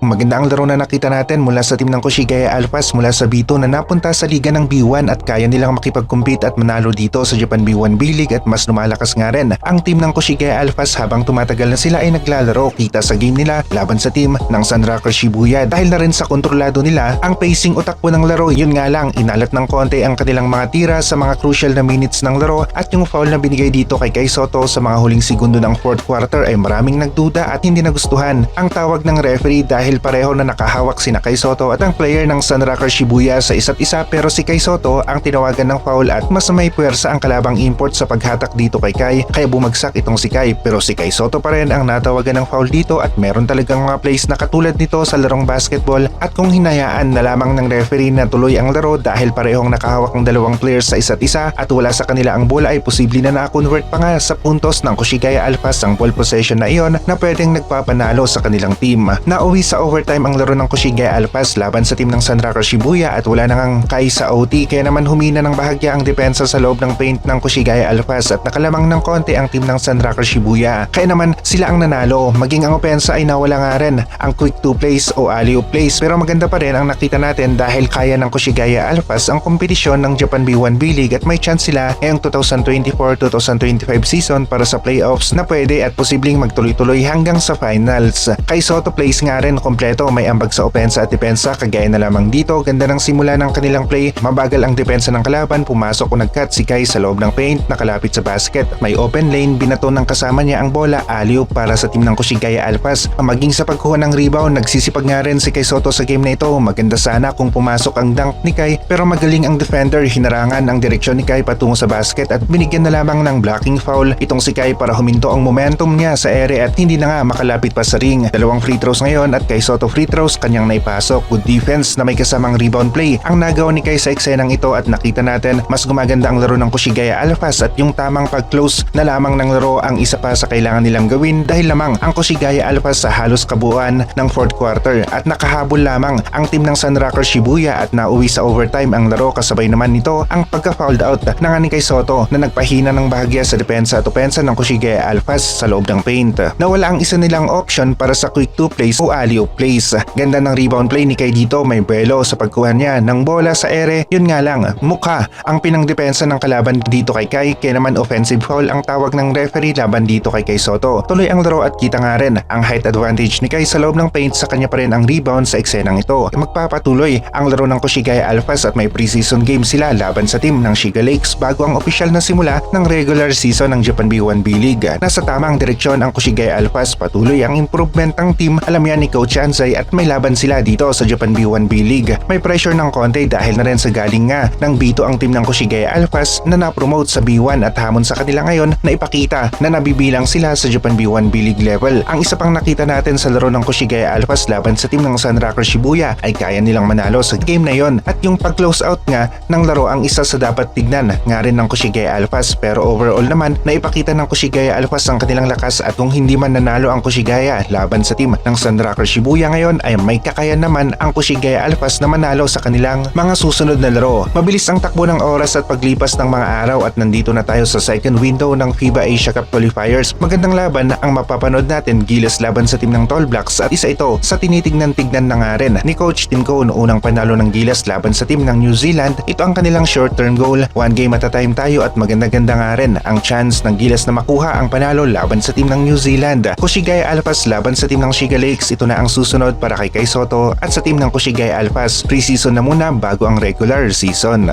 Maganda ang laro na nakita natin mula sa team ng Koshigaya Alphas mula sa B2 na napunta sa liga ng B1 at kaya nilang makipag-compete at manalo dito sa Japan B1 B-League at mas lumalakas nga rin ang team ng Koshigaya Alphas habang tumatagal na sila ay naglalaro. Kita sa game nila laban sa team ng Sunrocker Shibuya dahil na rin sa kontrolado nila ang pacing o takbo ng laro. Yun nga lang, inalat ng konti ang kanilang mga tira sa mga crucial na minutes ng laro at yung foul na binigay dito kay Kai Sotto sa mga huling segundo ng fourth quarter ay maraming nagduda at hindi nagustuhan ang tawag ng referee dahil pareho na nakahawak sina Kai Sotto at ang player ng Sunrocker Shibuya sa isa't isa, pero si Kai Sotto ang tinawagan ng foul at mas may puwersa ang kalabang import sa paghatak dito kay Kai kaya bumagsak itong si Kai, pero si Kai Sotto pa rin ang natawagan ng foul dito at meron talagang mga plays na katulad nito sa larong basketball at kung hinayaan na lamang ng referee na tuloy ang laro dahil parehong nakahawak ng dalawang players sa isa't isa at wala sa kanila ang bola ay posible na na-convert pa nga sa puntos ng Koshigaya Alphas ang ball possession na iyon na pwedeng nagpapanalo sa kanilang team. Nauwi sa overtime ang laro ng Koshigaya Alphas laban sa team ng Sunrocker Shibuya at wala nang Kai sa OT kaya naman humina ng bahagya ang depensa sa loob ng paint ng Koshigaya Alphas at nakalamang ng konti ang team ng Sunrocker Shibuya. Kaya naman sila ang nanalo, maging ang opensa ay nawala nga rin ang quick 2 plays o alley-oop plays, pero maganda pa rin ang nakita natin dahil kaya ng Koshigaya Alphas ang kompetisyon ng Japan B1 B-League at may chance sila ngayong 2024-2025 season para sa playoffs na pwede at posibleng magtuloy-tuloy hanggang sa finals. Kai Sotto plays nga rin kompleto, may ambag sa opensa at depensa kagaya na lamang dito. Ganda ng simula ng kanilang play, mabagal ang depensa ng kalaban, pumasok o nag-cut si Kai sa loob ng paint, nakalapit sa basket, may open lane, binato ng kasama niya ang bola, alley-oop para sa team ng Koshigaya Alphas. Maging sa pagkuha ng rebound, nagsisipag nga rin si Kai Sotto sa game na ito. Maganda sana kung pumasok ang dunk ni Kai pero magaling ang defender, hinarangan ang direksyon ni Kai patungo sa basket at binigyan na lamang ng blocking foul itong si Kai para huminto ang momentum niya sa ere at hindi na nga makalapit pa sa ring. Dalawang free throws ngayon at Kai Sotto free throws kanyang naipasok. Good defense na may kasamang rebound play ang nagawa ni Kai sa eksenang ito at nakita natin mas gumaganda ang laro ng Koshigaya Alphas at yung tamang pag-close na lamang ng laro ang isa pa sa kailangan nilang gawin dahil lamang ang Koshigaya Alphas sa halos kabuuan ng fourth quarter at nakahabol lamang ang team ng Sunrocker Shibuya at nauwi sa overtime ang laro. Kasabay naman nito ang pagka-fouled out ng ni Kai Sotto na nagpahina ng bahagya sa depensa at opensa ng Koshigaya Alphas sa loob ng paint. Nawala ang isa nilang option para sa quick 2 plays o alley-oop plays. Ganda ng rebound play ni Kai dito, may buwelo sa pagkuha niya ng bola sa ere. Yun nga lang, mukha ang pinangdepensa ng kalaban dito kay Kai kaya naman offensive foul ang tawag ng referee laban dito kay Kai Sotto. Tuloy ang laro at kita nga rin ang height advantage ni Kai sa loob ng paint, sa kanya pa rin ang rebound sa eksenang ito. Magpapatuloy ang laro ng Koshigaya Alphas at may preseason game sila laban sa team ng Shiga Lakes bago ang opisyal na simula ng regular season ng Japan B1 B-League. Nasa tamang direksyon ang Koshigaya Alphas, patuloy ang improvement ng team, alam yan ni Coach Anzay at may laban sila dito sa Japan B1 B-League. May pressure ng konti dahil na rin sa galing nga ng B2 ang team ng Koshigaya Alphas na na-promote sa B1 at hamon sa kanila ngayon na ipakita na nabibilang sila sa Japan B1 B-League level. Ang isa pang nakita natin sa laro ng Koshigaya Alphas laban sa team ng Sunrocker Shibuya ay kaya nilang manalo sa game na yon at yung pag-close out nga ng laro ang isa sa dapat tignan nga rin ng Koshigaya Alphas, pero overall naman naipakita ng Koshigaya Alphas ang kanilang lakas at kung hindi man nanalo ang Koshigaya laban sa team ng Sunrocker Shibuya ngayon ay may kakayan naman ang Koshigaya Alphas na manalo sa kanilang mga susunod na laro. Mabilis ang takbo ng oras at paglipas ng mga araw at nandito na tayo sa second window ng FIBA Asia Cup qualifiers. Magandang laban ang mapapanood natin, Gilas laban sa team ng Tall Blacks at isa ito sa tinitignan-tignan na nga rin ni Coach Tim Cohn. Unang panalo ng Gilas laban sa team ng New Zealand, ito ang kanilang short-term goal. One game at a time tayo at maganda-ganda nga rin ang chance ng Gilas na makuha ang panalo laban sa team ng New Zealand. Koshigaya Alphas laban sa team ng Shiga Lakes, ito na ang susunod para kay Kai Sotto at sa team ng Koshigaya Alphas. Pre-season na muna bago ang regular season.